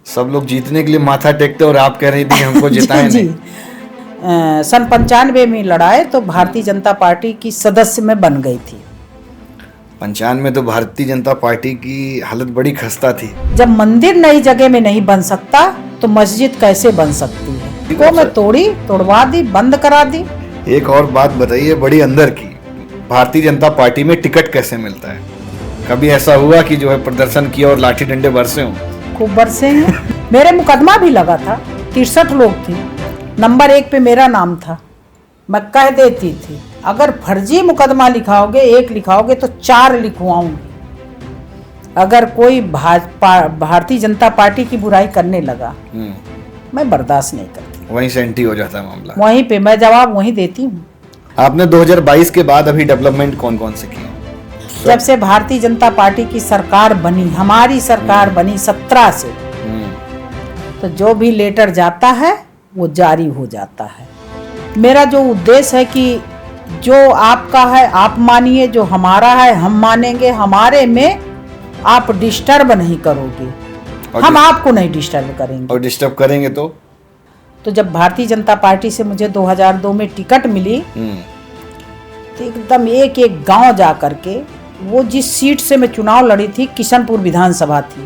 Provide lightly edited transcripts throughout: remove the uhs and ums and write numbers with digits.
सब लोग जीतने के लिए माथा टेकते और आप कह रही थी हमको जिताएं जी, नहीं। सन 95 में लड़ाए तो भारतीय जनता पार्टी की सदस्य में बन गई थी। 95 में तो भारतीय जनता पार्टी की हालत बड़ी खस्ता थी। जब मंदिर नई जगह में नहीं बन सकता तो मस्जिद कैसे बन सकती है? को मैं तोड़ी, तोड़वा दी, बंद करा दी। एक और बात बताइए बड़ी अंदर की, भारतीय जनता पार्टी में टिकट कैसे मिलता है? कभी ऐसा हुआ कि जो है प्रदर्शन किया और लाठी डंडे बरसे हों? खूब बरसे हैं। मेरे मुकदमा भी लगा था, 63 लोग थे, नंबर 1 पे मेरा नाम था। मैं कह देती थी अगर फर्जी मुकदमा लिखाओगे, 1 लिखाओगे तो 4 लिखवाऊंगी। अगर कोई भारतीय जनता पार्टी की बुराई करने लगा मैं बर्दाश्त नहीं करती। वहीं से एंटी हो जाता है मामला। वहीं पे मैं जवाब वहीं देती हूँ। आपने 2022 के बाद अभी डेवलपमेंट कौन कौन से किए? जब से भारतीय जनता पार्टी की सरकार बनी, हमारी सरकार बनी 17 से, तो जो भी लेटर जाता है वो जारी हो जाता है। मेरा जो उद्देश्य है कि जो आपका है आप मानिए, जो हमारा है हम मानेंगे, हमारे में आप डिस्टर्ब नहीं करोगे, हम आपको नहीं डिस्टर्ब करेंगे। और डिस्टर्ब करेंगे तो जब भारतीय जनता पार्टी से मुझे 2002 में टिकट मिली तो एकदम एक एक गांव जा करके, वो जिस सीट से मैं चुनाव लड़ी थी किशनपुर विधानसभा थी,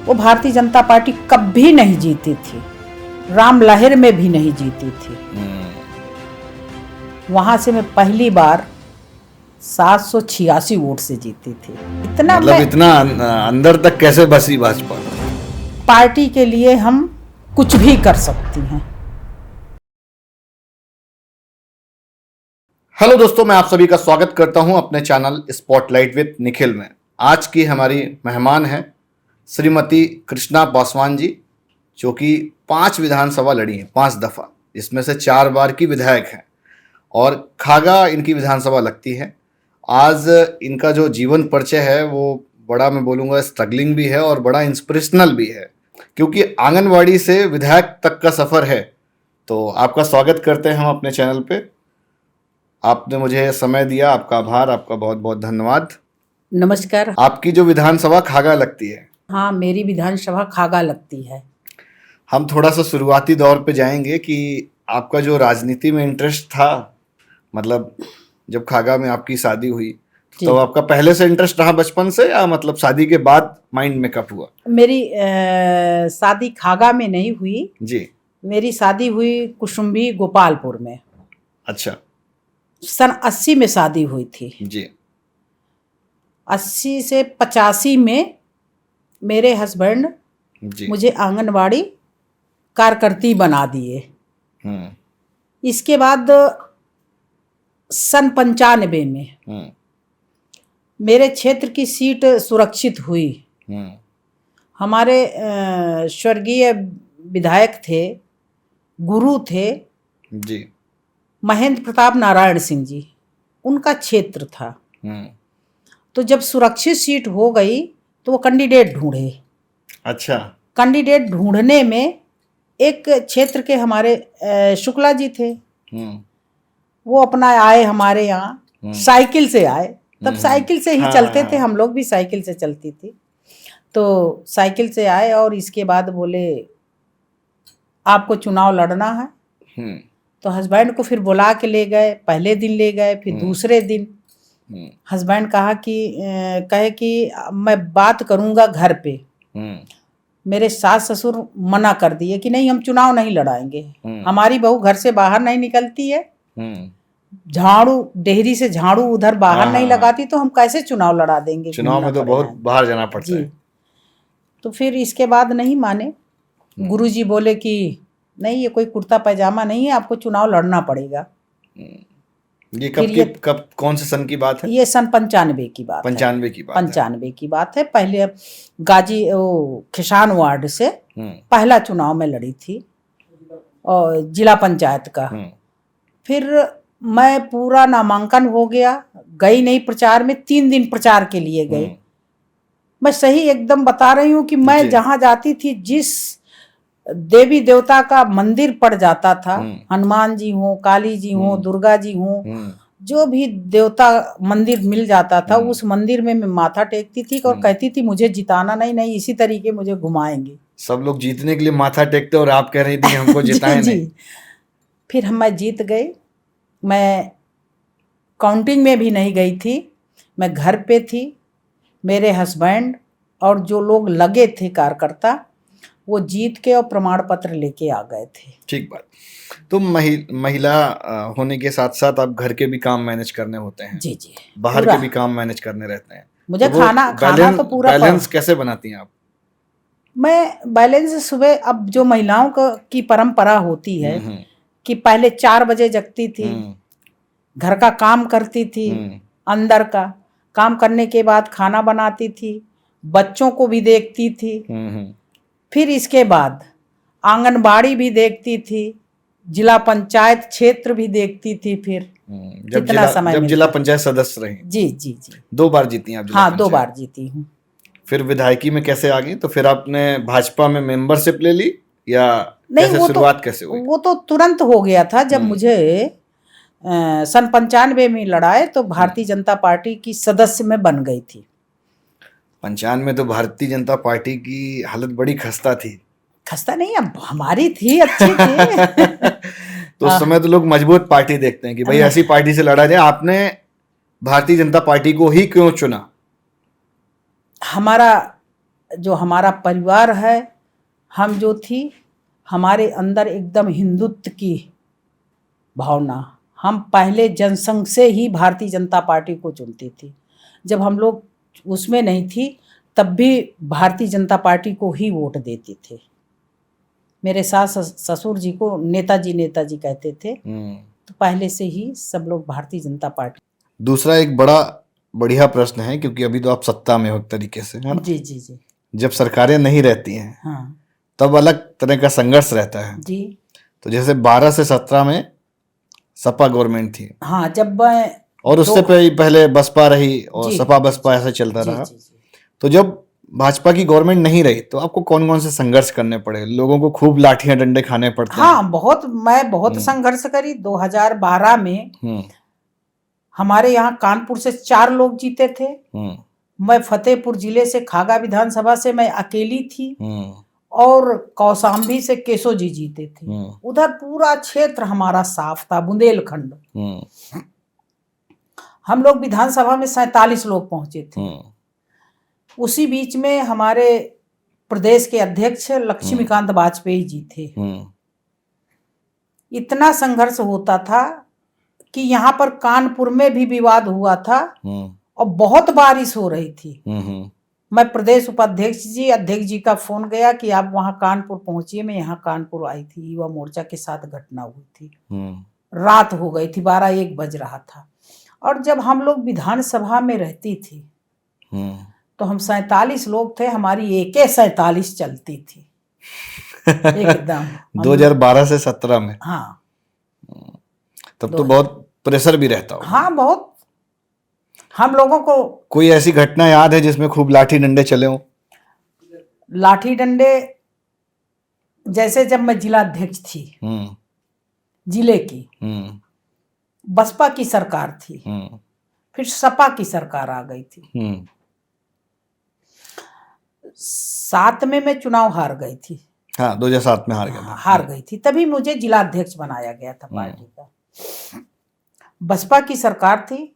वो भारतीय जनता पार्टी कभी नहीं जीती थी, राम लहर में भी नहीं जीती थी। वहां से मैं पहली बार 786 वोट से जीती थी। इतना मतलब इतना अंदर तक कैसे बसी भाजपा? पार्टी के लिए हम कुछ भी कर सकती हैं। हेलो दोस्तों, मैं आप सभी का स्वागत करता हूं अपने चैनल स्पॉटलाइट विद निखिल में। आज की हमारी मेहमान है श्रीमती कृष्णा पासवान जी, जो कि 5 विधानसभा लड़ी हैं, 5 दफा, जिसमें से 4 बार की विधायक हैं और खागा इनकी विधानसभा लगती है। आज इनका जो जीवन परिचय है वो बड़ा, मैं बोलूँगा, स्ट्रगलिंग भी है और बड़ा इंस्पिरेशनल भी है, क्योंकि आंगनवाड़ी से विधायक तक का सफ़र है। तो आपका स्वागत करते हैं हम अपने चैनल पे। आपने मुझे समय दिया, आपका आभार, आपका बहुत बहुत धन्यवाद। नमस्कार। आपकी जो विधानसभा खागा लगती है? हाँ, मेरी विधानसभा खागा लगती है। हम थोड़ा सा शुरुआती दौर पे जाएंगे कि आपका जो राजनीति में इंटरेस्ट था, मतलब जब खागा में आपकी शादी हुई तो आपका पहले से इंटरेस्ट रहा बचपन से, या मतलब शादी के बाद माइंड में कब हुआ? मेरी शादी खागा में नहीं हुई जी। मेरी शादी हुई कुसुम्भी गोपालपुर में। अच्छा। सन 80 में शादी हुई थी जी। 80 से 85 में मेरे हस्बैंड मुझे आंगनवाड़ी कार्यकर्ती बना दिए। इसके बाद सन 95 में मेरे क्षेत्र की सीट सुरक्षित हुई। हमारे स्वर्गीय विधायक थे, गुरु थे जी, महेंद्र प्रताप नारायण सिंह जी, उनका क्षेत्र था। तो जब सुरक्षित सीट हो गई तो वो कैंडिडेट ढूंढे। अच्छा। कैंडिडेट ढूंढने में एक क्षेत्र के हमारे शुक्ला जी थे, वो अपना आए हमारे यहाँ, साइकिल से आए। तब साइकिल से ही चलते थे हम लोग, भी साइकिल से चलती थी। तो साइकिल से आए और इसके बाद बोले आपको चुनाव लड़ना है। तो हस्बैंड को फिर बुला के ले गए। पहले दिन ले गए, फिर दूसरे दिन हस्बैंड कहे कि मैं बात करूंगा घर पे। मेरे सास ससुर मना कर दिए कि नहीं, हम चुनाव नहीं लड़ाएंगे, हमारी बहू घर से बाहर नहीं निकलती है, झाड़ू डेहरी से झाड़ू उधर बाहर नहीं लगाती, तो हम कैसे चुनाव लड़ा देंगे? चुनाव में तो बहुत बाहर जाना पड़ता है। तो फिर इसके बाद नहीं माने। गुरुजी बोले कि नहीं, ये कोई कुर्ता पैजामा नहीं है, आपको चुनाव लड़ना पड़ेगा। ये कब कौन से सन की बात है? ये सन 95 की बात। 95 की बात है। पहले खिशान वार्ड से पहला चुनाव में लड़ी थी और जिला पंचायत का। फिर मैं पूरा नामांकन हो गया, गई नहीं प्रचार में। 3 दिन प्रचार के लिए गए। मैं सही एकदम बता रही हूँ कि मैं जहाँ जाती थी, जिस देवी देवता का मंदिर पड़ जाता था, हनुमान जी हो, काली जी हो, दुर्गा जी हो, जो भी देवता मंदिर मिल जाता था, उस मंदिर में मैं माथा टेकती थी और कहती थी मुझे जिताना नहीं, इसी तरीके मुझे घुमाएंगे। सब लोग जीतने के लिए माथा टेकते और आप कह रही थी कि हमको जिताएं जी, नहीं। फिर मैं जीत गई। मैं काउंटिंग में भी नहीं गई थी, मैं घर पे थी। मेरे हस्बैंड और जो लोग लगे थे कार्यकर्ता, वो जीत के और प्रमाण पत्र लेके आ गए थे। ठीक बात। तो महिला होने के साथ साथ आप घर के भी काम मैनेज करने होते हैं, जी जी, बाहर पूरा के भी काम मैनेज करने रहते हैं, मुझे तो वो खाना तो पूरा बैलेंस कैसे बनाती हैं आप? मैं बैलेंस सुबह, अब जो महिलाओं की परंपरा होती है कि पहले 4 बजे जगती थी, घर का काम करती थी, अंदर का काम करने के बाद खाना बनाती थी, बच्चों को भी देखती थी, फिर इसके बाद आंगनबाड़ी भी देखती थी, जिला पंचायत क्षेत्र भी देखती थी। फिर कितना समय जब जिला पंचायत सदस्य रही? जी जी जी, 2 बार जीती आप जिला हाँ, पंचायत? 2 बार जीती हूँ। फिर विधायकी में कैसे आ गई? तो फिर आपने भाजपा में मेंबरशिप ले ली या नहीं, कैसे, शुरुआत कैसे हुई? वो तो तुरंत हो गया था जब मुझे सन 95 में लड़ाए तो भारतीय जनता पार्टी की सदस्य में बन गई थी। 95 में तो भारतीय जनता पार्टी की हालत बड़ी खस्ता थी। खस्ता नहीं, अब हमारी थी, अच्छी थी। तो उस समय तो लोग मजबूत पार्टी देखते हैं कि भाई ऐसी पार्टी से लड़ा जाए। आपने भारतीय जनता पार्टी को ही क्यों चुना? हमारा परिवार है, हम जो थी, हमारे अंदर एकदम हिंदुत्व की भावना। हम पहले जनसंघ से ही भारतीय जनता पार्टी को चुनती थी। जब हम लोग उसमें नहीं थी तब भी भारतीय जनता पार्टी को ही वोट देते थे। मेरे सास ससुर जी को नेताजी कहते थे, तो पहले से ही सब लोग भारतीय जनता पार्टी। दूसरा एक बड़ा बढ़िया प्रश्न है, क्योंकि अभी तो आप सत्ता में हो एक तरीके से, है ना? जी जी जी। जब सरकारें नहीं रहती हैं, हाँ तब अलग तरह का संघर्ष रहता है जी। तो जैसे 12 से 17 में सपा गवर्नमेंट थी, हाँ, जब मैं और उससे पहले बसपा रही और जी, सपा बसपा ऐसा चलता जी रहा। जी जी। तो जब भाजपा की गवर्नमेंट नहीं रही तो आपको कौन कौन से संघर्ष करने पड़े? लोगों को खूब लाठियां डंडे खाने पड़ते हैं। हाँ, मैं बहुत संघर्ष करी। 2012 में हमारे यहाँ कानपुर से 4 लोग जीते थे। मैं फतेहपुर जिले से खागा विधानसभा से मैं अकेली थी, और कौशाम्बी से केशव जी जीते थे। उधर पूरा क्षेत्र हमारा साफ था, बुंदेलखंड। हम लोग विधानसभा में 47 लोग पहुंचे थे। उसी बीच में हमारे प्रदेश के अध्यक्ष लक्ष्मीकांत वाजपेयी जी थे। इतना संघर्ष होता था कि यहाँ पर कानपुर में भी विवाद हुआ था, और बहुत बारिश हो रही थी। मैं प्रदेश उपाध्यक्ष जी, अध्यक्ष जी का फोन गया कि आप वहाँ कानपुर पहुंचिए। मैं यहाँ कानपुर आई थी, युवा मोर्चा के साथ घटना हुई थी। रात हो गई थी, 12-1 बज रहा था। और जब हम लोग विधानसभा में रहती थी तो हम 47 लोग थे, हमारी AK-47 चलती थी एकदम। 2012 से 17 में? हाँ। तब तो बहुत प्रेशर भी रहता होगा। हाँ, बहुत। हम लोगों को कोई ऐसी घटना याद है जिसमें खूब लाठी डंडे चले हों? लाठी डंडे, जैसे जब मैं जिला अध्यक्ष थी जिले की, बसपा की सरकार थी, फिर सपा की सरकार आ गई थी। 7 में मैं चुनाव हार गई थी। हाँ, 2007 में हार गया था। हार गई थी, तभी मुझे जिला अध्यक्ष बनाया गया था पार्टी का। बसपा की सरकार थी।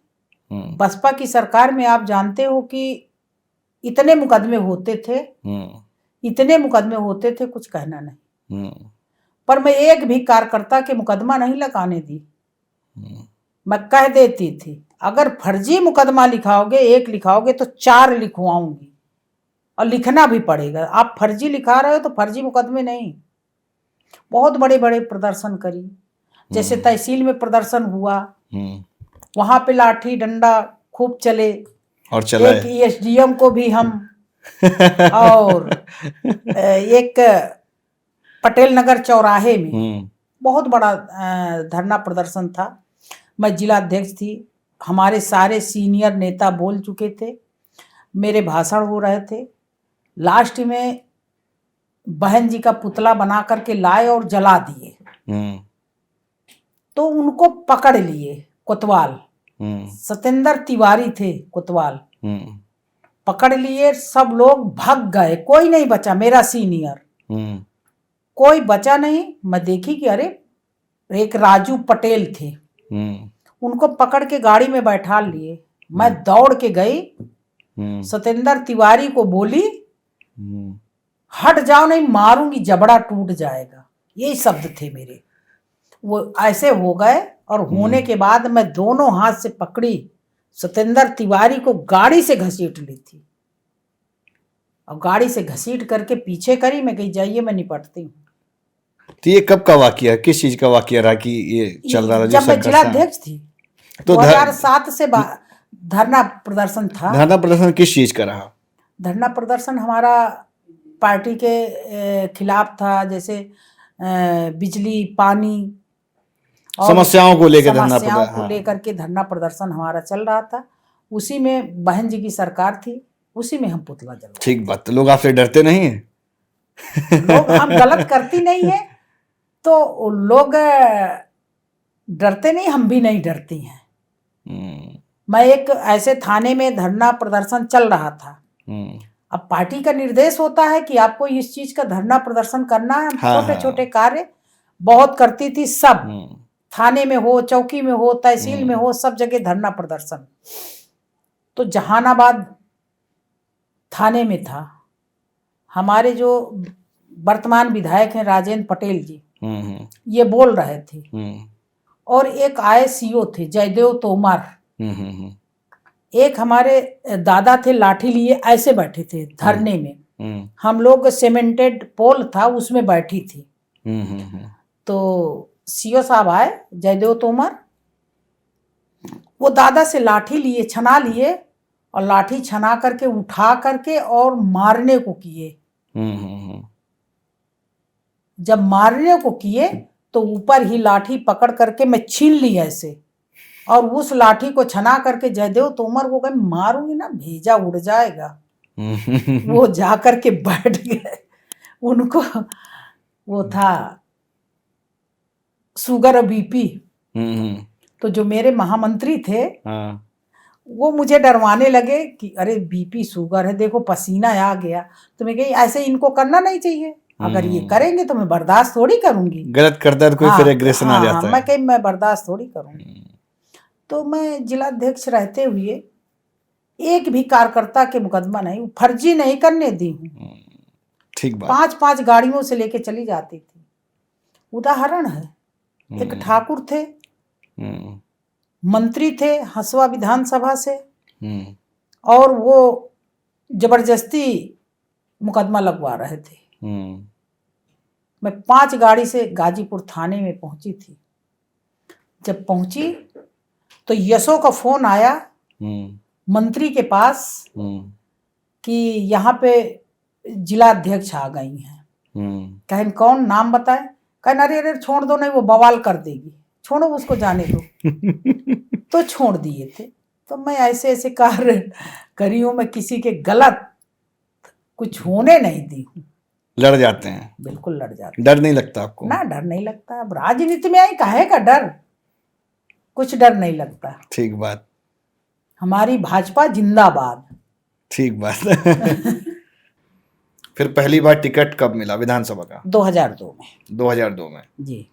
बसपा की सरकार में आप जानते हो कि इतने मुकदमे होते थे, कुछ कहना नहीं। पर मैं एक भी कार्यकर्ता के मुकदमा नहीं लगाने दी। मैं कह देती थी, अगर फर्जी मुकदमा लिखाओगे, 1 लिखाओगे तो 4 लिखवाऊंगी, और लिखना भी पड़ेगा। आप फर्जी लिखा रहे हो तो फर्जी मुकदमे नहीं। बहुत बड़े बड़े प्रदर्शन करी, जैसे तहसील में प्रदर्शन हुआ, वहां पे लाठी डंडा खूब चले, और चला एक SDM को भी हम और एक पटेल नगर चौराहे में बहुत बड़ा धरना प्रदर्शन था। मैं जिला अध्यक्ष थी, हमारे सारे सीनियर नेता बोल चुके थे, मेरे भाषण हो रहे थे। लास्ट में बहन जी का पुतला बना करके लाए और जला दिए, तो उनको पकड़ लिए कोतवाल। सतेंद्र तिवारी थे कोतवाल। पकड़ लिए, सब लोग भाग गए, कोई नहीं बचा, मेरा सीनियर। कोई बचा नहीं। मैं देखी कि अरे एक राजू पटेल थे, उनको पकड़ के गाड़ी में बैठा लिए। मैं दौड़ के गई, सतेंद्र तिवारी को बोली हट जाओ नहीं मारूंगी, जबड़ा टूट जाएगा। यही शब्द थे मेरे। वो ऐसे हो गए और होने के बाद मैं दोनों हाथ से पकड़ी, सतेंद्र तिवारी को गाड़ी से घसीट ली थी और गाड़ी से घसीट करके पीछे करी। मैं कही जाइए मैं निपटती हूँ। तो ये कब का वाकया, किस चीज का वाकया रहा कि ये चल रहा था? जब मैं जिलाध्यक्ष थी तो 2007 से धरना प्रदर्शन था। धरना प्रदर्शन किस चीज का रहा? धरना प्रदर्शन हमारा पार्टी के खिलाफ था, जैसे बिजली पानी समस्याओं को लेकर के धरना प्रदर्शन हमारा चल रहा था। उसी में बहन जी की सरकार थी, उसी में हम पुतला जला। ठीक बात। तो लोग आपसे डरते नहीं है? लोग हम गलत करती नहीं है तो लोग डरते नहीं, हम भी नहीं डरती हैं। मैं एक ऐसे थाने में धरना प्रदर्शन चल रहा था। अब पार्टी का निर्देश होता है कि आपको इस चीज का धरना प्रदर्शन करना है। छोटे छोटे कार्य बहुत करती थी, सब थाने में हो, चौकी में हो, तहसील में हो, सब जगह धरना प्रदर्शन। तो जहानाबाद थाने में था। हमारे जो वर्तमान विधायक हैं राजेंद्र पटेल जी, ये बोल रहे थे और एक आए सीओ थे जयदेव तोमर, एक हमारे दादा थे लाठी लिए ऐसे बैठे थे धरने में। हम लोग सीमेंटेड पोल था उसमें बैठी थी। तो सीओ साहब आए जयदेव तोमर, वो दादा से लाठी लिए, छना लिए और लाठी छना करके उठा करके और मारने को किए। जब मारने को किए तो ऊपर ही लाठी पकड़ करके मैं छीन ली ऐसे और उस लाठी को छना करके जयदेव तोमर को कहीं मारूंगी ना भेजा उड़ जाएगा। वो जा करके बैठ गए। उनको वो था शुगर बीपी। तो जो मेरे महामंत्री थे वो मुझे डरवाने लगे कि अरे बीपी शुगर है, देखो पसीना आ गया। तो मैं कही ऐसे इनको करना नहीं चाहिए, अगर ये करेंगे तो मैं बर्दाश्त थोड़ी करूंगी। गलत करता है तो कोई फिर एग्रेशन आ जाता है। मैं कही मैं बर्दाश्त थोड़ी करूंगी। तो मैं जिलाध्यक्ष रहते हुए एक भी कार्यकर्ता के मुकदमा नहीं, फर्जी नहीं करने दी हूँ। ठीक बात। 5-5 गाड़ियों से लेके चली जाती थी। उदाहरण है, एक ठाकुर थे, मंत्री थे हसुआ विधानसभा से, और वो जबरदस्ती मुकदमा लगवा रहे थे। मैं 5 गाड़ी से गाजीपुर थाने में पहुंची थी। जब पहुंची तो यशो का फोन आया मंत्री के पास कि यहाँ पे जिला अध्यक्ष आ गई हैं। कहें कौन, नाम बताए। कहें अरे अरे छोड़ दो, नहीं वो बवाल कर देगी, छोड़ो उसको जाने दो। तो छोड़ दिए थे। तो मैं ऐसे ऐसे कार्य करी हूँ, मैं किसी के गलत कुछ होने नहीं दी हूँ। लड़ जाते हैं? बिल्कुल लड़ जाते। डर नहीं लगता आपको? ना, डर नहीं लगता। अब राजनीति में आई काहे का डर, कुछ डर नहीं लगता। ठीक बात। हमारी भाजपा जिंदाबाद। ठीक बात। फिर पहली बार टिकट कब मिला विधानसभा का? 2002 में। 2002 में जी।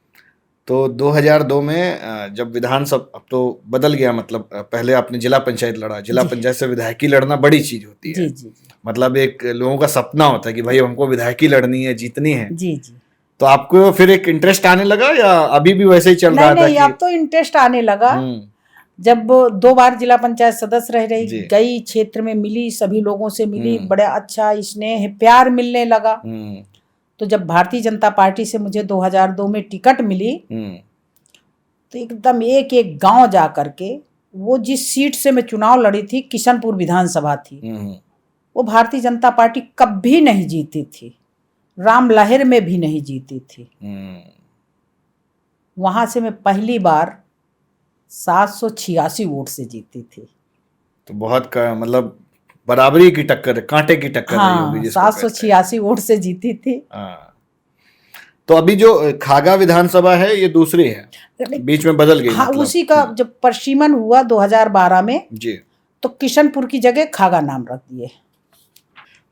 तो 2002 में जब विधानसभा, अब तो बदल गया, मतलब पहले आपने जिला पंचायत लड़ा, जिला पंचायत से विधायकी लड़ना बड़ी चीज होती है। जी। मतलब एक लोगों का सपना होता है कि भाई हमको विधायकी लड़नी है, जीतनी है। जी। तो आपको फिर एक इंटरेस्ट आने लगा या अभी भी वैसे ही चल रहा था? नहीं, अब तो इंटरेस्ट आने लगा। जब 2 बार जिला पंचायत सदस्य रह रही गई, क्षेत्र में मिली, सभी लोगों से मिली, बड़ा अच्छा स्नेह प्यार मिलने लगा। तो जब भारतीय जनता पार्टी से मुझे 2002 में टिकट मिली तो एकदम एक एक गांव जा करके, वो जिस सीट से मैं चुनाव लड़ी थी किशनपुर विधानसभा थी, वो भारतीय जनता पार्टी कभी नहीं जीती थी, राम लहर में भी नहीं जीती थी। वहां से मैं पहली बार 786 वोट से जीती थी। तो बहुत मतलब बराबरी की टक्कर, कांटे की टक्कर रही होगी। 786 वोट से जीती थी। तो अभी जो खागा विधानसभा है ये दूसरी है, बीच में बदल गई। हाँ, मतलब उसी का जब परिसीमन हुआ 2012 में जी, तो किशनपुर की जगह खागा नाम रख दिए।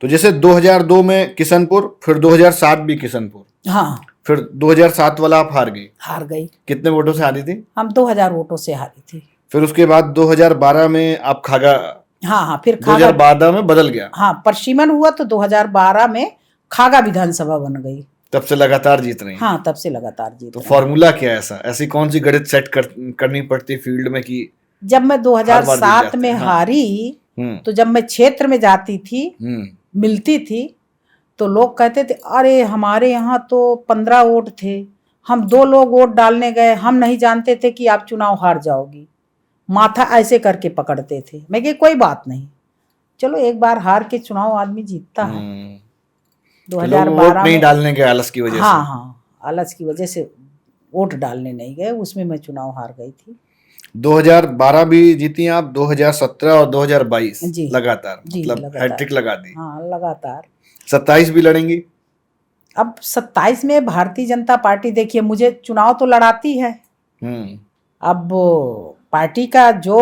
तो जैसे 2002 में किशनपुर, फिर 2007 भी किशनपुर, हाँ, फिर 2007 वाला आप हार गई। हार गई। कितने वोटों से हारी थी? हम 2000 वोटों से हारी थी। फिर उसके बाद 2012 में आप खागा, हाँ, फिर खागा 2012 में बदल गया। हाँ, परसीमन हुआ तो 2012 में खागा विधानसभा बन गई। तब से लगातार जीत रही हैं। हाँ, तब से लगातार जीत तो रहे हैं। फॉर्मूला क्या है ऐसा? ऐसी कौन सी गणित सेट करनी पड़ती फील्ड में कि जब मैं हर बार जीत 2007 जाते में हैं? हाँ। हारी, हम्म तो जब मैं क्षेत्र में जाती थी, मिलती थी, तो लोग कहते थे अरे हमारे यहाँ तो 15 वोट थे, हम 2 लोग वोट डालने गए, हम नहीं जानते थे कि आप चुनाव हार जाओगी। माथा ऐसे करके पकड़ते थे। मैं कही कोई बात नहीं, चलो एक बार हार के चुनाव आदमी जीतता है। तो लोग वोट नहीं डालने के आलस की वजह से। हाँ, आलस की वजह से वोट डालने नहीं गए, उसमें मैं चुनाव हार गई थी। 2012 भी जीती आप, 2017 और 2022 जी, लगातार, जी, मतलब लगातार। हैट्रिक लगा दी। हाँ, लगातार। 27 भी लड़ेंगी? अब 27 में भारतीय जनता पार्टी, देखिए मुझे चुनाव तो लड़ाती है। अब पार्टी का जो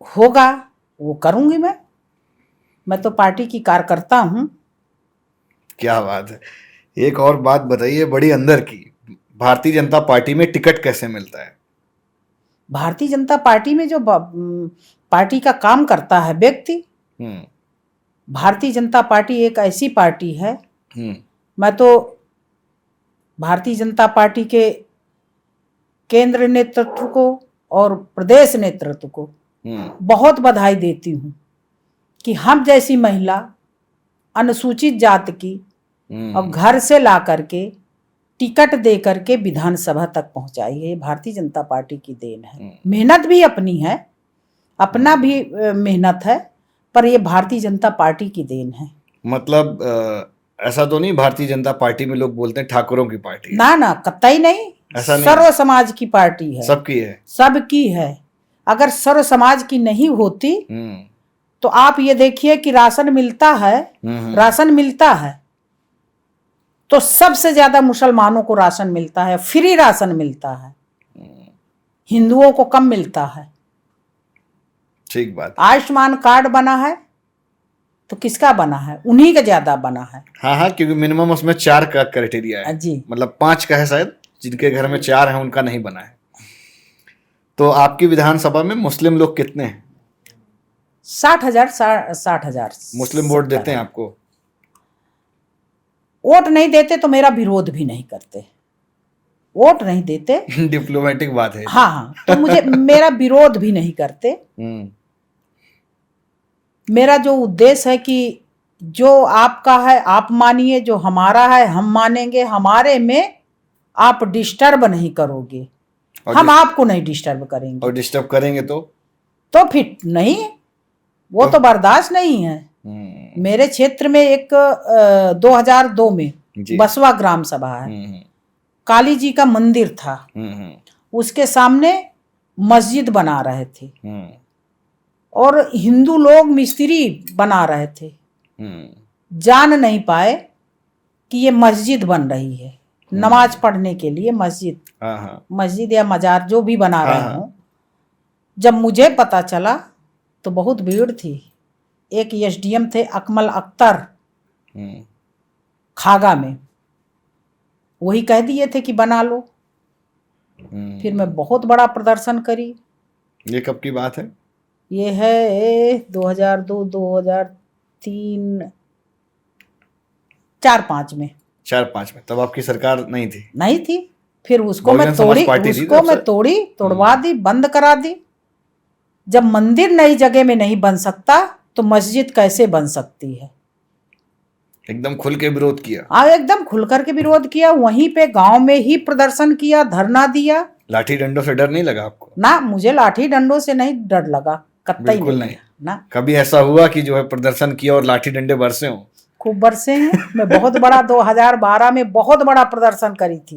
होगा वो करूंगी मैं तो पार्टी की कार्यकर्ता हूँ। क्या बात है। एक और बात बताइए बड़ी अंदर की, भारतीय जनता पार्टी में टिकट कैसे मिलता है? भारतीय जनता पार्टी में जो पार्टी का काम करता है व्यक्ति, भारतीय जनता पार्टी एक ऐसी पार्टी है, मैं तो भारतीय जनता पार्टी के केंद्र नेतृत्व को और प्रदेश नेतृत्व को बहुत बधाई देती हूँ कि हम जैसी महिला अनुसूचित जाति की अब घर से ला करके टिकट दे करके विधानसभा तक पहुंचाई है। ये भारतीय जनता पार्टी की देन है। मेहनत भी अपनी है, अपना भी मेहनत है, पर ये भारतीय जनता पार्टी की देन है। मतलब ऐसा तो नहीं भारतीय जनता पार्टी में लोग बोलते हैं ठाकुरों की पार्टी? ना, कतई नहीं। ऐसा नहीं, सर्व समाज की पार्टी है, सबकी है, सबकी है। अगर सर्व समाज की नहीं होती तो आप ये देखिए कि राशन मिलता है तो सबसे ज्यादा मुसलमानों को राशन मिलता है, फ्री राशन मिलता है, हिंदुओं को कम मिलता है। ठीक बात। आयुष्मान कार्ड बना है तो किसका बना है? उन्हीं का ज्यादा बना है। हाँ, क्योंकि मिनिमम उसमें 4 का क्राइटेरिया है जी, मतलब 5 का है शायद, जिनके घर में 4 है उनका नहीं बना है। तो आपकी विधानसभा में मुस्लिम लोग कितने हैं? 60,000 मुस्लिम वोट देते हैं आपको? वोट नहीं देते तो मेरा विरोध भी नहीं करते, वोट नहीं देते। डिप्लोमेटिक बात है। हाँ, तो मुझे मेरा विरोध भी नहीं करते। मेरा जो उद्देश्य है कि जो आपका है आप मानिए, जो हमारा है हम मानेंगे, हमारे में आप डिस्टर्ब नहीं करोगे, हम आपको नहीं डिस्टर्ब करेंगे। और डिस्टर्ब करेंगे तो फिर नहीं, वो तो बर्दाश्त नहीं है। मेरे क्षेत्र में एक 2002 में बसवा ग्राम सभा है, काली जी का मंदिर था, उसके सामने मस्जिद बना रहे थे और हिंदू लोग मिस्त्री बना रहे थे। जान नहीं पाए कि ये मस्जिद बन रही है, नमाज पढ़ने के लिए मस्जिद या मजार जो भी बना रहे हो। जब मुझे पता चला तो बहुत भीड़ थी। एक एसडीएम थे अकमल अख्तर खागा में, वही कह दिए थे कि बना लो। फिर मैं बहुत बड़ा प्रदर्शन करी। ये कब की बात है? ये है 2002, 2003, 4-5 में। 4-5 में? तब आपकी सरकार नहीं थी। फिर उसको मैं तोड़वा दी, बंद करा दी। जब मंदिर नई जगह में नहीं बन सकता तो मस्जिद कैसे बन सकती है? एकदम खुल के विरोध किया। हाँ, एकदम खुल करके विरोध किया। वहीं पे गांव में ही प्रदर्शन किया, धरना दिया। लाठी डंडों से डर नहीं लगा आपको? ना, मुझे लाठी डंडों से नहीं डर लगा, कतई नहीं ना। कभी ऐसा हुआ कि जो है प्रदर्शन किया और लाठी डंडे बरसे हो? खूब बरसे हैं। मैं बहुत बड़ा 2012 में बहुत बड़ा प्रदर्शन करी थी।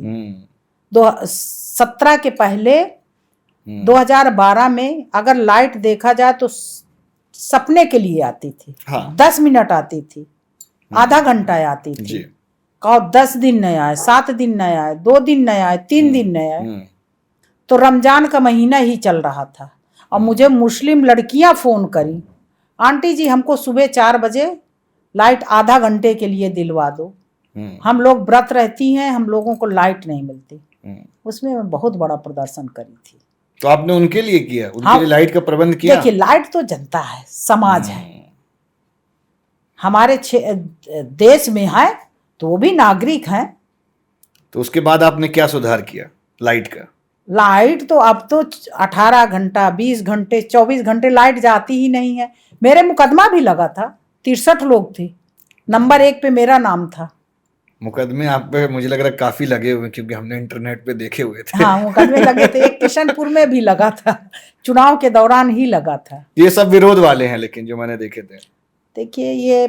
2017 के पहले 2012 में अगर लाइट देखा जाए तो सपने के लिए आती थी। 10 मिनट आती थी, आधा घंटा आती थी। कहो 10 दिन नहीं आए, 7 दिन नहीं आए, 2 दिन नहीं आए, 3 दिन नहीं आए। तो रमजान का महीना ही चल रहा था और मुझे मुस्लिम लड़कियां फोन करी आंटी जी हमको सुबह 4 बजे लाइट आधा घंटे के लिए दिलवा दो, हम लोग व्रत रहती हैं, हम लोगों को लाइट नहीं मिलती। उसमें मैं बहुत बड़ा प्रदर्शन करी थी। तो आपने उनके लिए किया, उनके लिए लाइट का प्रबंध किया? देखिए लाइट तो जनता है, समाज है, हमारे देश में है तो वो भी नागरिक हैं। तो उसके बाद आपने क्या सुधार किया लाइट का? लाइट तो अब तो 18 घंटा 20 घंटे 24 घंटे लाइट जाती ही नहीं है। मेरे मुकदमा भी लगा था, 63 लोग थे, नंबर 1 पे मेरा नाम था। मुकदमे आप पे मुझे लग रहा है काफी लगे हुए, क्योंकि हमने इंटरनेट पे देखे हुए थे। हाँ मुकदमे लगे थे, एक किशनपुर में भी लगा था, चुनाव के दौरान ही लगा था। ये सब विरोध वाले हैं लेकिन जो मैंने देखे थे। देखिए ये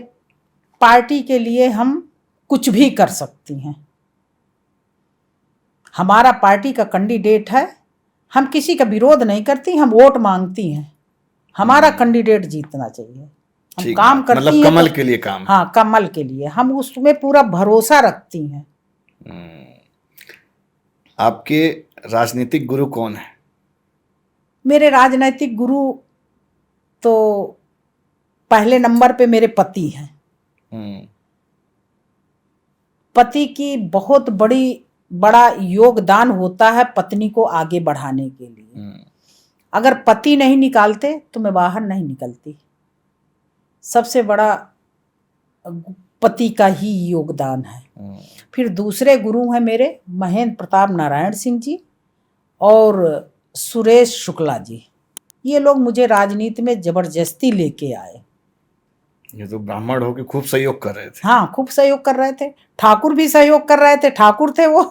पार्टी के लिए हम कुछ भी कर सकती हैं, हमारा पार्टी का कैंडिडेट है, हम किसी का विरोध नहीं करती, हम वोट मांगती हैं, हमारा कैंडिडेट जीतना चाहिए, हम काम करती मतलब हैं कमल के लिए काम। हाँ कमल के लिए हम उसमें पूरा भरोसा रखती हैं। आपके राजनीतिक गुरु कौन है? मेरे राजनीतिक गुरु तो पहले नंबर पे मेरे पति हैं। पति की बहुत बड़ा योगदान होता है पत्नी को आगे बढ़ाने के लिए। अगर पति नहीं निकालते तो मैं बाहर नहीं निकलती, सबसे बड़ा पति का ही योगदान है। फिर दूसरे गुरु हैं मेरे महेंद्र प्रताप नारायण सिंह जी और सुरेश शुक्ला जी, ये लोग मुझे राजनीति में जबरदस्ती लेके आए। ये तो ब्राह्मण हो के खूब सहयोग कर रहे थे। हाँ खूब सहयोग कर रहे थे, ठाकुर भी सहयोग कर रहे थे, ठाकुर थे वो।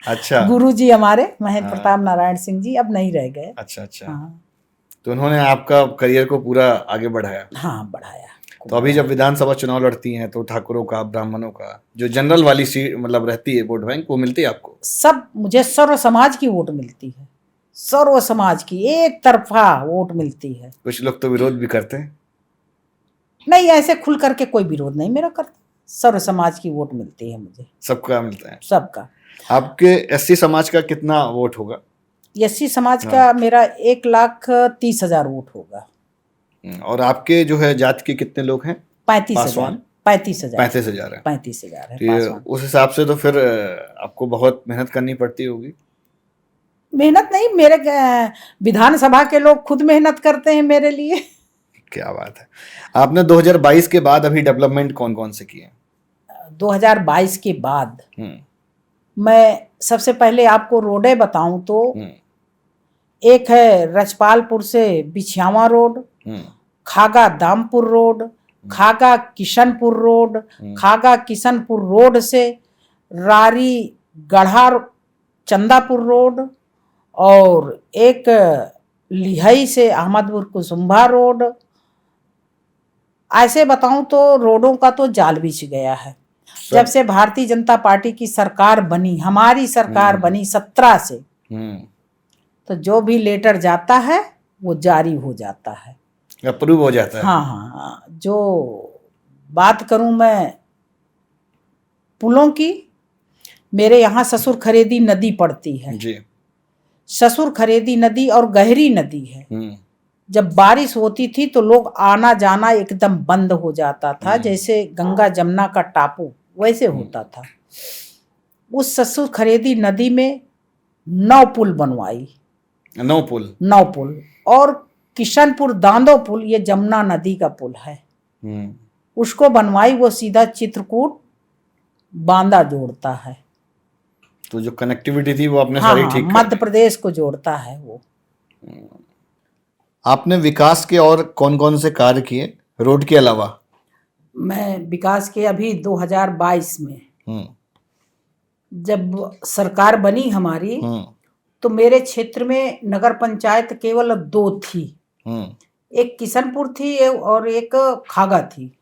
अच्छा, गुरु जी हमारे महेंद्र प्रताप नारायण सिंह जी अब नहीं रह गए। अच्छा। हाँ। तो उन्होंने आपका करियर को पूरा आगे बढ़ाया? हाँ बढ़ाया। तो अभी जब विधानसभा चुनाव लड़ती हैं तो ठाकुरों का, ब्राह्मणों का जो जनरल वाली सीट मतलब रहती है वोट बैंक, वो मिलती है आपको? सब मुझे सर्व समाज की वोट मिलती है, सर्व समाज की एक तरफा वोट मिलती है। कुछ लोग तो विरोध भी करते हैं। नहीं ऐसे खुल करके कोई विरोध नहीं मेरा करता, सर्व समाज की वोट मिलती है मुझे। सबका मिलता है? सबका। आपके एससी समाज का कितना वोट होगा? एससी समाज का मेरा 1,30,000 वोट होगा। और आपके जो है जाति के कितने लोग हैं? 35,000। 35,000 है। 35,000 है। उस हिसाब से तो फिर आपको बहुत मेहनत करनी पड़ती होगी। मेहनत नहीं, मेरे विधानसभा के लोग खुद मेहनत करते हैं मेरे लिए। क्या बात है। आपने 2022 के बाद अभी डेवलपमेंट कौन कौन से किए? 2022 के बाद मैं सबसे पहले आपको रोडें बताऊं तो एक है रजपालपुर से बिछियावा रोड, खागा दामपुर रोड, खागा किशनपुर रोड, खागा किशनपुर रोड से रारी गढ़ा चंदापुर रोड, और एक लिहई से अहमदपुर कुसुम्भा रोड। ऐसे बताऊं तो रोडों का तो जाल बिछ गया है। जब से भारतीय जनता पार्टी की सरकार बनी, हमारी सरकार बनी 17 से, तो जो भी लेटर जाता है वो जारी हो जाता है, अप्रूव हो जाता है। हाँ। जो बात करूं मैं पुलों की, मेरे यहाँ ससुर खरेदी नदी पड़ती है जी। ससुर खरेदी नदी और गहरी नदी है। जब बारिश होती थी तो लोग आना जाना एकदम बंद हो जाता था, जैसे गंगा जमुना का टापू वैसे होता था। उस ससुर खरेदी नदी में 9 पुल बनवाई। 9 पुल? 9 पुल। और किशनपुर दांदो पुल, ये जमुना नदी का पुल है, उसको बनवाई, वो सीधा चित्रकूट बांदा जोड़ता है। तो जो कनेक्टिविटी थी वो आपने सारी ठीक कर दी। मध्य प्रदेश को जोड़ता है वो। आपने विकास के और कौन कौन से कार्य किए रोड के अलावा? मैं विकास के अभी 2022 में जब सरकार बनी हमारी, तो मेरे क्षेत्र में नगर पंचायत केवल 2 थी, एक किशनपुर थी और एक खागा थी।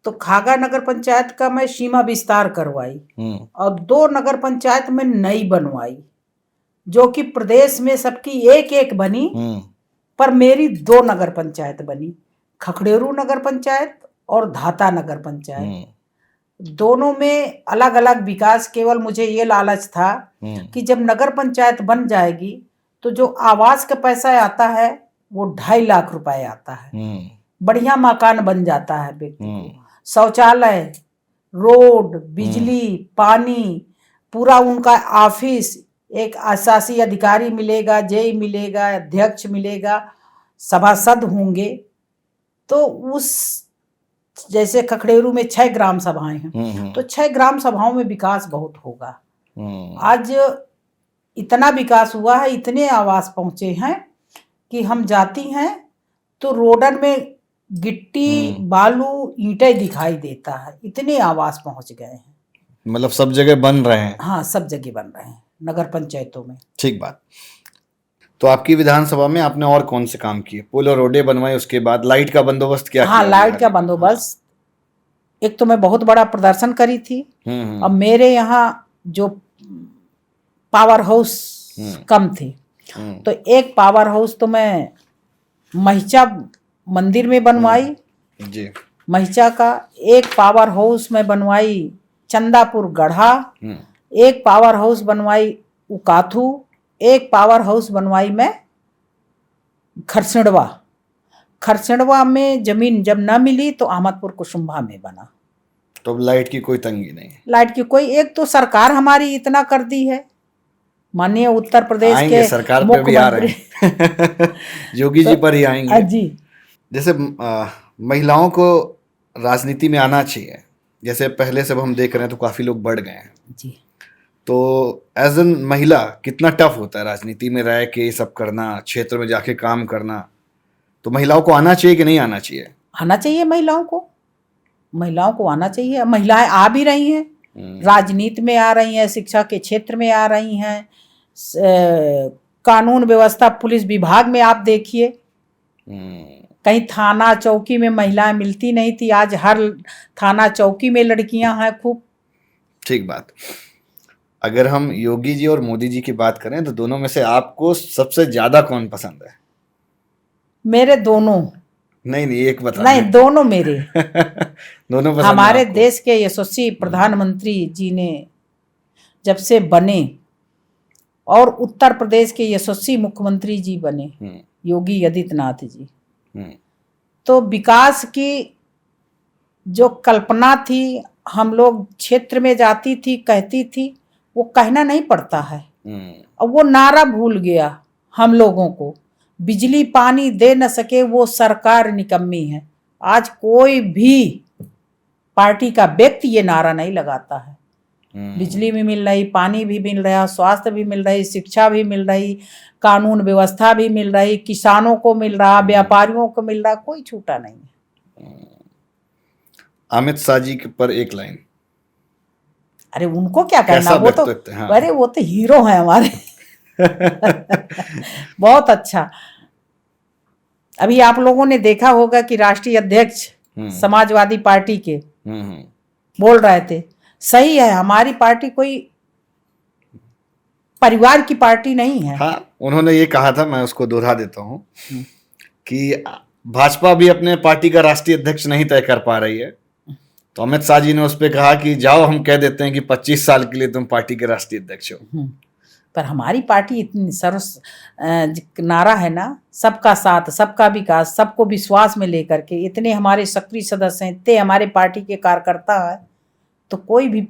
तो खागा नगर पंचायत का मैं सीमा विस्तार करवाई और 2 नगर पंचायत में नई बनवाई, जो कि प्रदेश में सबकी एक एक बनी, पर मेरी 2 नगर पंचायत बनी, खखड़ेरू नगर पंचायत और धाता नगर पंचायत। दोनों में अलग अलग विकास। केवल मुझे ये लालच था कि जब नगर पंचायत बन जाएगी तो जो आवास का पैसा आता है वो 2.5 लाख रुपए आता है, बढ़िया मकान बन जाता है व्यक्ति को, शौचालय, रोड, बिजली, पानी, पूरा उनका ऑफिस, एक शासी अधिकारी मिलेगा, जेई मिलेगा, अध्यक्ष मिलेगा, सभासद होंगे। तो उस जैसे खखड़ेरू में 6 ग्राम सभाएं हैं, तो 6 ग्राम सभाओं में विकास बहुत होगा। आज इतना विकास हुआ है, इतने आवास पहुंचे हैं कि हम जाती हैं तो रोडन में गिट्टी, बालू, ईंटें दिखाई देता है, इतने आवास पहुंच गए हैं। मतलब सब जगह बन रहे हैं। हाँ, सब जगह बन रहे हैं, नगर पंचायतों में। ठीक बात। तो आपकी विधानसभा में आपने और कौन से काम किए? पुल और रोडें बनवाई, उसके बाद लाइट का बंदोबस्त क्या हाँ, किया? लाइट का बंदोबस्त, एक तो मैं बहुत बड़ा प्रदर्शन करी थी। अब मेरे यहाँ जो पावर हाउस कम थे, तो एक पावर हाउस तो मैं महिचा मंदिर में बनवाई जी, महिचा का, एक पावर हाउस में बनवाई चंदापुर गढ़ा, एक पावर हाउस बनवाई उकाथू, एक पावर हाउस बनवाई मैं खरसड़वा में जमीन जब न मिली तो अहमदपुर कुसुम्भा में बना। तो लाइट की कोई तंगी नहीं है? लाइट की कोई, एक तो सरकार हमारी इतना कर दी है, माननीय उत्तर प्रदेश के सरकार पे भी आ रहे हैं योगी जी पर ही आएंगे जी। जैसे महिलाओं को राजनीति में आना चाहिए, जैसे पहले से हम देख रहे हैं तो काफी लोग बढ़ गए हैं जी। तो एज एन महिला कितना टफ होता है राजनीति में रह के सब करना, क्षेत्र में जाके काम करना? तो महिलाओं को आना चाहिए कि नहीं आना चाहिए? आना चाहिए, महिलाओं को आना चाहिए। महिलाएं आ भी रही हैं, राजनीति में आ रही हैं, शिक्षा के क्षेत्र में आ रही हैं, कानून व्यवस्था, पुलिस विभाग में आप देखिए, कहीं थाना चौकी में महिलाएं मिलती नहीं थी, आज हर थाना चौकी में लड़कियां हैं खूब। ठीक बात। अगर हम योगी जी और मोदी जी की बात करें तो दोनों में से आपको सबसे ज्यादा कौन पसंद है? मेरे दोनों। नहीं, एक बता। नहीं, दोनों मेरे दोनों पसंद। हमारे देश के यशस्वी प्रधानमंत्री जी ने जब से बने और उत्तर प्रदेश के यशस्वी मुख्यमंत्री जी बने योगी आदित्यनाथ जी, तो विकास की जो कल्पना थी, हम लोग क्षेत्र में जाती थी, कहती थी, वो कहना नहीं पड़ता है। अब वो नारा भूल गया हम लोगों को, बिजली पानी दे न सके वो सरकार निकम्मी है। आज कोई भी पार्टी का व्यक्ति ये नारा नहीं लगाता है। बिजली भी मिल रही, पानी भी मिल रहा, स्वास्थ्य भी मिल रही, शिक्षा भी मिल रही, कानून व्यवस्था भी मिल रही, किसानों को मिल रहा, व्यापारियों को मिल रहा, कोई छूटा नहीं है। अमित शाह जी पर एक लाइन। अरे उनको क्या करना, वो तो हाँ। अरे वो तो हीरो है हमारे बहुत अच्छा। अभी आप लोगों ने देखा होगा कि राष्ट्रीय अध्यक्ष समाजवादी पार्टी के बोल रहे थे, सही है, हमारी पार्टी कोई परिवार की पार्टी नहीं है। हाँ, उन्होंने ये कहा था, मैं उसको दोहरा देता हूँ कि भाजपा भी अपने पार्टी का राष्ट्रीय अध्यक्ष नहीं तय कर पा रही है, तो अमित शाह जी ने उस पर कहा कि जाओ हम कह देते हैं कि 25 साल के लिए तुम पार्टी के राष्ट्रीय अध्यक्ष हो। पर हमारी पार्टी इतनी नारा है ना, सबका साथ, सबका विकास, सबको विश्वास में लेकर के, इतने हमारे सक्रिय सदस्य हैं, इतने हमारे पार्टी के कार्यकर्ता है, तो कोई भी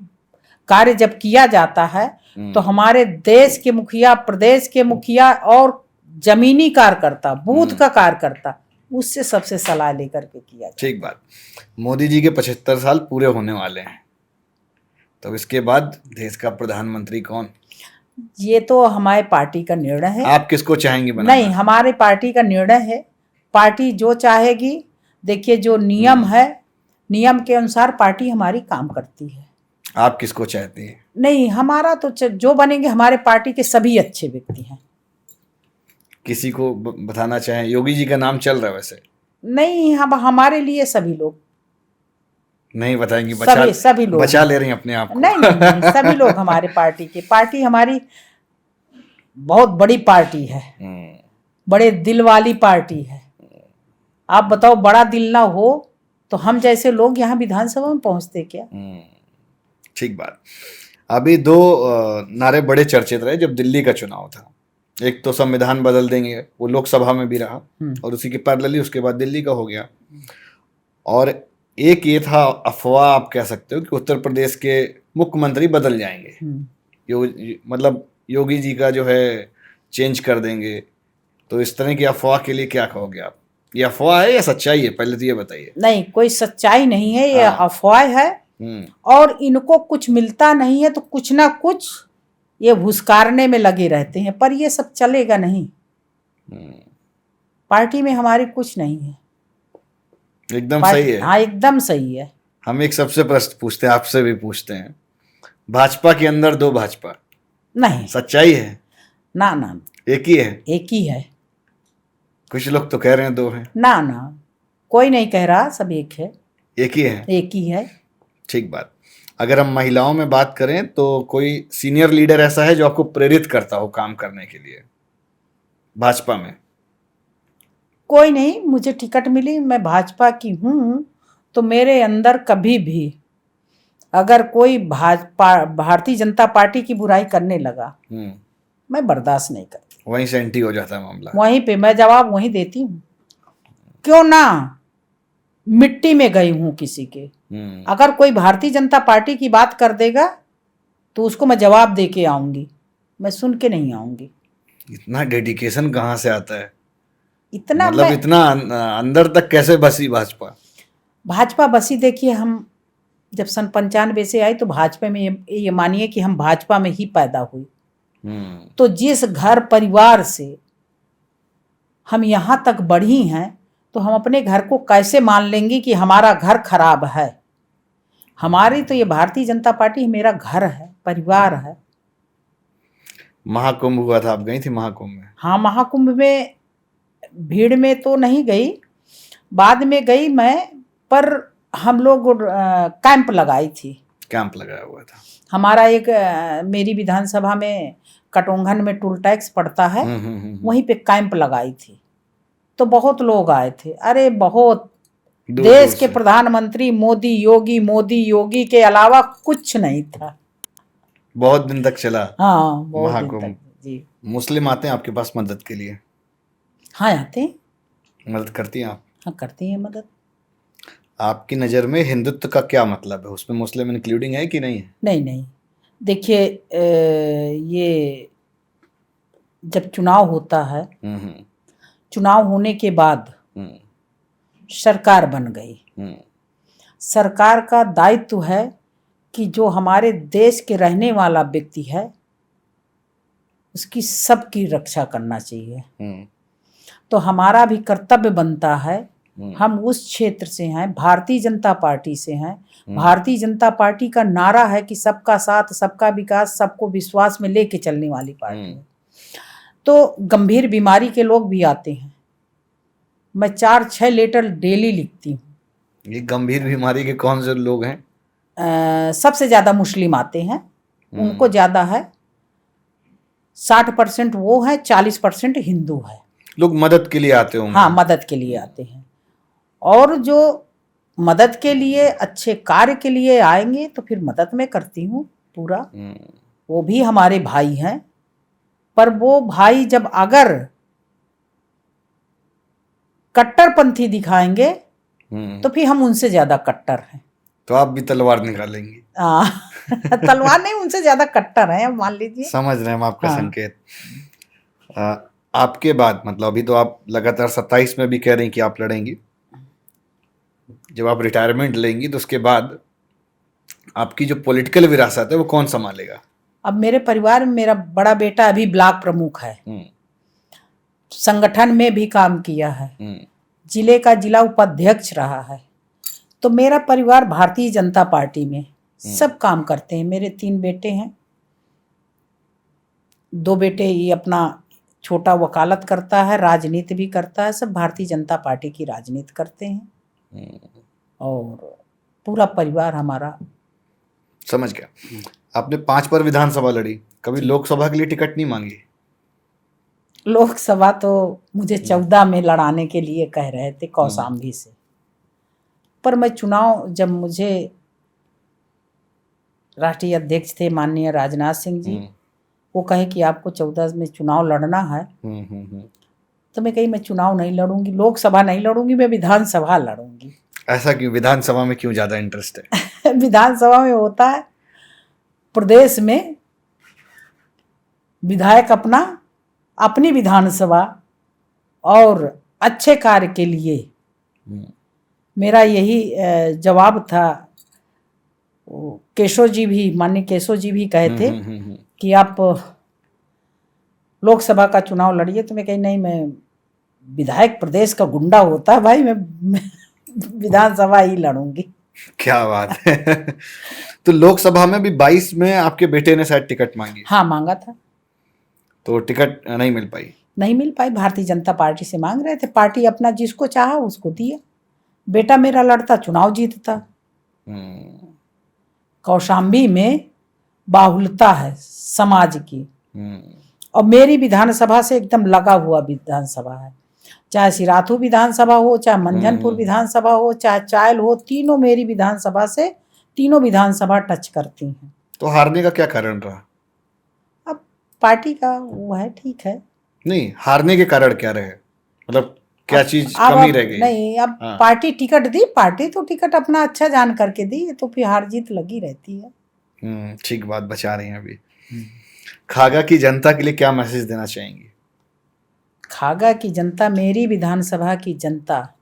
कार्य जब किया जाता है तो हमारे देश के मुखिया, प्रदेश के मुखिया और जमीनी कार्यकर्ता, बूथ का कार्यकर्ता, उससे सबसे सलाह लेकर के किया। ठीक बात। मोदी जी के 75 साल पूरे होने वाले हैं, तो इसके बाद देश का प्रधानमंत्री कौन? ये तो हमारे पार्टी का निर्णय है। आप किसको चाहेंगे बनाना? नहीं, हमारे पार्टी का निर्णय है, पार्टी जो चाहेगी। देखिए, जो नियम है, नियम के अनुसार पार्टी हमारी काम करती है। आप किसको चाहते हैं? नहीं, हमारा तो जो बनेंगे, हमारे पार्टी के सभी अच्छे व्यक्ति हैं। किसी को बताना चाहें? योगी जी का नाम चल रहा है वैसे। नहीं, हम हमारे लिए सभी लोग नहीं बताएंगी, सभी लोग बचा ले रही हैं अपने आप को। नहीं, सभी लोग हमारे पार्टी के, पार्टी हमारी बहुत बड़ी पार्टी है, बड़े दिल वाली पार्टी है। आप बताओ, बड़ा दिल ना हो तो हम जैसे लोग यहाँ विधानसभा में पहुंचते क्या? ठीक बात। अभी 2 नारे बड़े चर्चित रहे जब दिल्ली का चुनाव था। एक तो संविधान बदल देंगे, वो लोकसभा में भी रहा, और उसी के पैरेलली उसके बाद दिल्ली का हो गया। और एक ये था अफवाह, आप कह सकते हो, कि उत्तर प्रदेश के मुख्यमंत्री बदल जाएंगे, मतलब योगी जी का जो है चेंज कर देंगे। तो इस तरह की अफवाह के लिए क्या कहोगे आप? ये अफवाह है या सच्चाई है, पहले तो ये बताइए। नहीं, कोई सच्चाई नहीं है, ये अफवाह है। और इनको कुछ मिलता नहीं है तो कुछ ना कुछ ये भुसकारने में लगे रहते हैं, पर ये सब चलेगा नहीं। पार्टी में हमारी कुछ नहीं है। एकदम सही है। हाँ, एकदम सही है। हम एक सबसे प्रश्न पूछते हैं, आपसे भी पूछते हैं, भाजपा के अंदर दो भाजपा नहीं, सच्चाई है? ना ना, एक ही है। एक ही है। कुछ लोग तो कह रहे हैं दो हैं। ना ना, कोई नहीं कह रहा, सब एक है। एक ही है। एक ही है। ठीक बात। अगर हम महिलाओं में बात करें तो कोई सीनियर लीडर ऐसा है जो आपको प्रेरित करता हो काम करने के लिए भाजपा में? कोई नहीं, मुझे टिकट मिली, मैं भाजपा की हूँ, तो मेरे अंदर कभी भी अगर कोई भारतीय जनता पार्टी की बुराई करने लगा, मैं बर्दाश्त नहीं करती। वहीं से एंटी हो जाता है मामला। वहीं पे मैं जवाब वहीं देती हूँ। क्यों ना मिट्टी में गई हूँ किसी के, अगर कोई भारतीय जनता पार्टी की बात कर देगा तो उसको मैं जवाब दे के आऊंगी, मैं सुन के नहीं आऊंगी। इतना डेडिकेशन कहाँ से आता है? इतना मतलब इतना अंदर तक कैसे बसी भाजपा? भाजपा बसी, देखिए, हम जब सन 95 से आई तो भाजपा में ये मानिए कि हम भाजपा में ही पैदा हुई। तो जिस घर परिवार से हम यहाँ तक बढ़ी हैं, तो हम अपने घर को कैसे मान लेंगे कि हमारा घर खराब है? हमारी तो ये भारतीय जनता पार्टी मेरा घर है, परिवार है। महाकुंभ हुआ था, आप गई थी महाकुंभ में? हाँ, महाकुंभ में भीड़ में तो नहीं गई, बाद में गई मैं, पर हम लोग कैंप लगाई थी। कैंप लगाया हुआ था हमारा एक मेरी विधानसभा में कटोंगन में टोल टैक्स पड़ता है, वहीं पे कैंप लगाई थी, तो बहुत लोग आए थे। अरे बहुत, देश के प्रधानमंत्री मोदी योगी के अलावा कुछ नहीं था। बहुत दिन तक चला। हाँ, बहुत दिन तक जी। मुस्लिम आते हैं आपके पास मदद के लिए? हाँ, आते हैं। मदद करती हैं आप? हाँ, करती हैं मदद। आपकी नज़र में हिंदुत्व का क्या मतलब है? उसमें मुस्लिम इंक्लूडिंग है कि नहीं है? नहीं नहीं, देखिए, ये जब चुनाव होता है, चुनाव होने के बाद सरकार बन गई। सरकार का दायित्व है कि जो हमारे देश के रहने वाला व्यक्ति है उसकी सबकी रक्षा करना चाहिए। तो हमारा भी कर्तव्य बनता है, हम उस क्षेत्र से हैं, भारतीय जनता पार्टी से हैं। भारतीय जनता पार्टी का नारा है कि सबका साथ, सबका विकास, सबको विश्वास में लेके चलने वाली पार्टी है। तो गंभीर बीमारी के लोग भी आते हैं, मैं 4-6 लीटर डेली लिखती हूँ। ये गंभीर बीमारी के कौन से लोग हैं? सबसे ज़्यादा मुस्लिम आते हैं, उनको ज़्यादा है। 60% वो है, 40% हिंदू है। लोग मदद के लिए आते होंगे। हाँ, मदद के लिए आते हैं, और जो मदद के लिए, अच्छे कार्य के लिए आएंगे तो फिर मदद मैं करती हूँ पूरा। वो भी हमारे भाई हैं, पर वो भाई जब अगर कट्टरपंथी दिखाएंगे तो फिर हम उनसे ज्यादा कट्टर हैं। तो आप भी तलवार निकालेंगी? तलवार नहीं, उनसे ज्यादा कट्टर हैं, मान लीजिए। समझ रहे हैं हम आपका संकेत। आपके बाद, मतलब अभी तो आप लगातार 27 में भी कह रही कि आप लड़ेंगी, जब आप रिटायरमेंट लेंगी तो उसके बाद आपकी जो पॉलिटिकल विरासत है वो कौन संभालेगा? अब मेरे परिवार में मेरा बड़ा बेटा अभी ब्लॉक प्रमुख है, संगठन में भी काम किया है, जिले का जिला उपाध्यक्ष रहा है। तो मेरा परिवार भारतीय जनता पार्टी में सब काम करते हैं। मेरे 3 बेटे हैं, 2 बेटे ये अपना छोटा वकालत करता है, राजनीति भी करता है, सब भारतीय जनता पार्टी की राजनीति करते हैं, और पूरा परिवार हमारा। समझ गया। आपने 5 बार विधानसभा लड़ी, कभी लोकसभा के लिए टिकट नहीं मांगी? लोकसभा तो मुझे 14 में लड़ाने के लिए कह रहे थे कौशाम्बी से, पर मैं चुनाव, जब मुझे राष्ट्रीय अध्यक्ष थे माननीय राजनाथ सिंह जी, वो कहे कि आपको 14 में चुनाव लड़ना है, तो मैं कही मैं चुनाव नहीं लड़ूंगी, लोकसभा नहीं लड़ूंगी, मैं विधानसभा लड़ूंगी। ऐसा क्यों? विधानसभा में क्यों ज्यादा इंटरेस्ट है? विधानसभा में होता है, प्रदेश में विधायक अपनी विधानसभा और अच्छे कार्य के लिए, मेरा यही जवाब था। केशव जी भी, माननीय केशव जी भी कहे थे कि आप लोकसभा का चुनाव लड़िए, तो मैं कही नहीं, मैं विधायक प्रदेश का गुंडा होता है भाई, मैं विधानसभा ही लड़ूंगी। क्या बात है। तो लोकसभा में भी 22 में आपके बेटे ने शायद टिकट मांगी? हाँ, मांगा था। तो टिकट नहीं मिल पाई? नहीं मिल पाई, भारतीय जनता पार्टी से मांग रहे थे, पार्टी अपना जिसको चाहा उसको दिया। बेटा मेरा लड़ता, चुनाव जीतता। कौशाम्बी में बाहुल्यता है समाज की, और मेरी विधानसभा से एकदम लगा हुआ विधानसभा है, चाहे सिराथू विधानसभा हो, चाहे मंझनपुर विधानसभा हो, चाहे चायल हो, तीनों मेरी विधानसभा से, तीनों विधानसभा टच करती हैं। तो हारने का क्या कारण रहा? अब पार्टी का वो है, ठीक है। नहीं, हारने के कारण क्या रहे, मतलब क्या चीज कमी रह गई? नहीं, अब पार्टी टिकट दी, पार्टी तो टिकट अपना अच्छा जान करके दी, तो फिर हार जीत लगी रहती है। ठीक बात बचा रही हैं अभी। खागा की जनता के लिए क्या मैसेज देना चाहेंगी? खागा की जनता, मेरी विधानसभा की जनता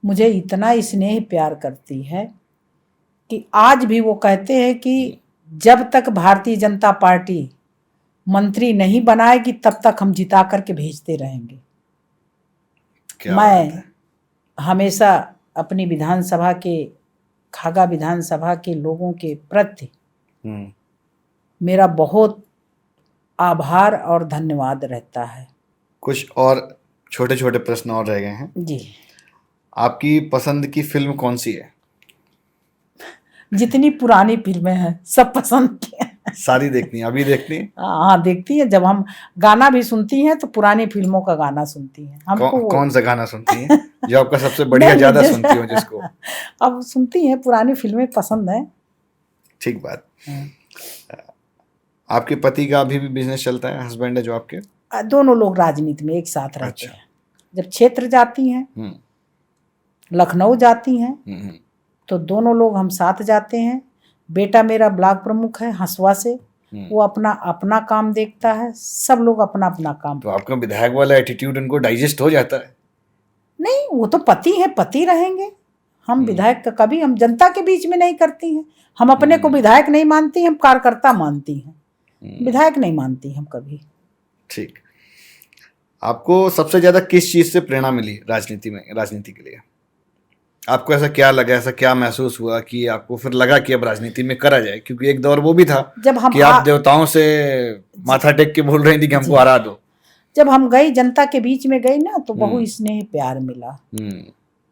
मुझे इतना स्नेह प्यार करती है कि आज भी वो कहते हैं कि जब तक भारतीय जनता पार्टी मंत्री नहीं बनाएगी तब तक हम जिता करके भेजते रहेंगे। मैं हमेशा अपनी विधानसभा के, खागा विधानसभा के लोगों के प्रति मेरा बहुत आभार और धन्यवाद रहता है। कुछ और छोटे छोटे प्रश्न और रह गए हैं जी। आपकी पसंद की फिल्म कौन सी है? जितनी पुरानी फिल्में हैं सब पसंद की। सारी देखनी है? अभी देखनी है? हाँ, देखती है। जब हम गाना भी सुनती हैं तो पुरानी फिल्मों का गाना सुनती हैं। हमको कौन सा गाना सुनती हैं जो आपका सबसे बढ़िया ज्यादा सुनती हो जिसको? अब सुनती हैं, पुरानी फिल्में पसंद है। ठीक बात। आपके पति का अभी भी बिजनेस चलता है? हस्बैंड है जो आपके? दोनों लोग राजनीति में एक साथ रहते हैं। जब क्षेत्र जाती हैं, लखनऊ जाती हैं, तो दोनों लोग हम साथ जाते हैं। बेटा मेरा ब्लॉक प्रमुख है हंसुआ से, वो अपना काम देखता है, सब लोग अपना अपना काम। तो आपका विधायक वाला एटीट्यूड उनको डाइजेस्ट हो जाता है? नहीं, वो तो पति है, पति रहेंगे। हम विधायक का कभी हम जनता के बीच में नहीं करती हैं। हम अपने को विधायक नहीं मानती, हम कार्यकर्ता मानती हैं, विधायक नहीं मानती हम कभी। ठीक। आपको सबसे ज्यादा किस चीज से प्रेरणा मिली राजनीति के लिए? आपको ऐसा क्या लगा, ऐसा क्या महसूस हुआ कि आपको फिर लगा कि अब राजनीति में करा जाए? क्योंकि एक दौर वो भी था जब हम कि आप देवताओं से माथा टेक के बोल रही थी कि हमको हरा दो। जब हम गई, जनता के बीच में गई ना, तो बहुत स्नेह प्यार मिला।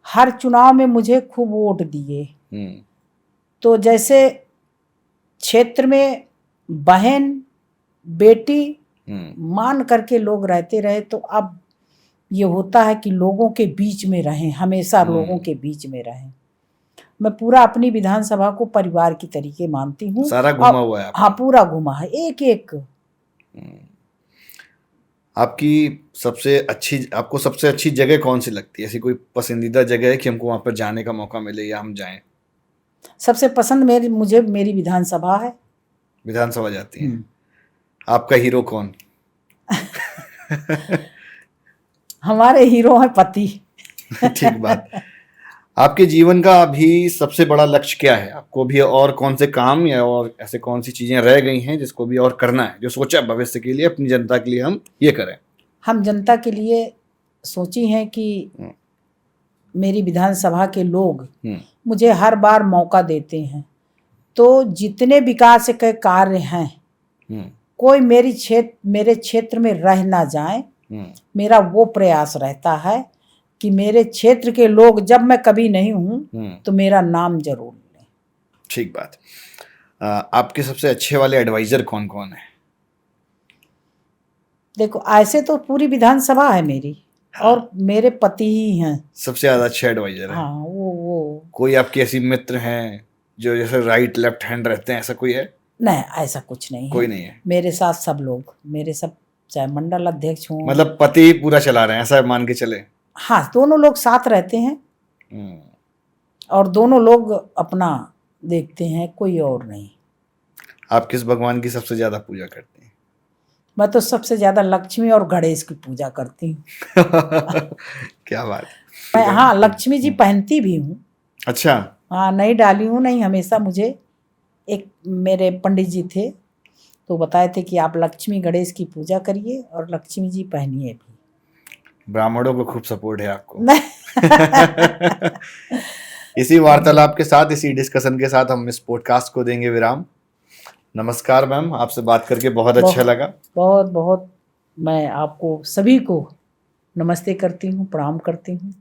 हर चुनाव में मुझे खूब वोट दिए। तो जैसे क्षेत्र में बहन बेटी मान करके लोग रहते रहे, तो अब ये होता है कि लोगों के बीच में रहें, हमेशा लोगों के बीच में रहें। मैं पूरा अपनी विधानसभा को परिवार की तरीके मानती हूँ। सारा घुमा हुआ है? हाँ, पूरा घुमा है, एक एक। आपको सबसे अच्छी जगह कौन सी लगती है? ऐसी कोई पसंदीदा जगह है कि हमको वहां पर जाने का मौका मिले या हम जाएं? सबसे पसंद मुझे मेरी विधानसभा है। विधानसभा जाती है? आपका हीरो कौन? हमारे हीरो है पति। ठीक बात। आपके जीवन का अभी सबसे बड़ा लक्ष्य क्या है? आपको भी और कौन से काम या और ऐसे कौन सी चीजें रह गई हैं जिसको भी और करना है, जो सोचा भविष्य के लिए अपनी जनता के लिए हम ये करें? हम जनता के लिए सोची हैं कि मेरी विधानसभा के लोग मुझे हर बार मौका देते हैं, तो जितने विकास के कार्य हैं कोई मेरे क्षेत्र में रह ना जाए। मेरा वो प्रयास रहता है कि मेरे क्षेत्र के लोग, जब मैं कभी नहीं हूं तो मेरा नाम जरूर लें। ठीक बात। आपके सबसे अच्छे वाले एडवाइजर कौन कौन है? देखो, ऐसे तो पूरी विधानसभा है मेरी। हाँ। और मेरे पति ही हैं सबसे ज्यादा अच्छे एडवाइजर है। हाँ, वो कोई आपके ऐसी मित्र हैं जो जैसे राइट लेफ्ट हैंड रहते हैं, ऐसा कोई है? नहीं, ऐसा कुछ नहीं है। कोई नहीं है? मेरे साथ सब लोग, मेरे सब, चाहे मंडल अध्यक्ष हों, मतलब पति पूरा चला रहे हैं, ऐसा मान के चले? हाँ, दोनों लोग साथ रहते हैं और दोनों लोग अपना देखते हैं, कोई और नहीं। आप किस भगवान की सबसे ज्यादा पूजा करते हैं? मैं तो सबसे ज्यादा लक्ष्मी और गणेश की पूजा करती हूँ। क्या बात। मैं, हाँ, लक्ष्मी जी पहनती भी हूँ। अच्छा। हाँ, नहीं डाली हूँ, नहीं, हमेशा मुझे एक मेरे पंडित जी थे तो बताए थे कि आप लक्ष्मी गणेश की पूजा करिए और लक्ष्मी जी पहनिए भी। ब्राह्मणों को खूब सपोर्ट है आपको। नहीं। इसी वार्तालाप के साथ, इसी डिस्कशन के साथ हम इस पॉडकास्ट को देंगे विराम। नमस्कार मैम, आपसे बात करके बहुत अच्छा लगा। बहुत बहुत मैं आपको सभी को नमस्ते करती हूँ, प्रणाम करती हूँ।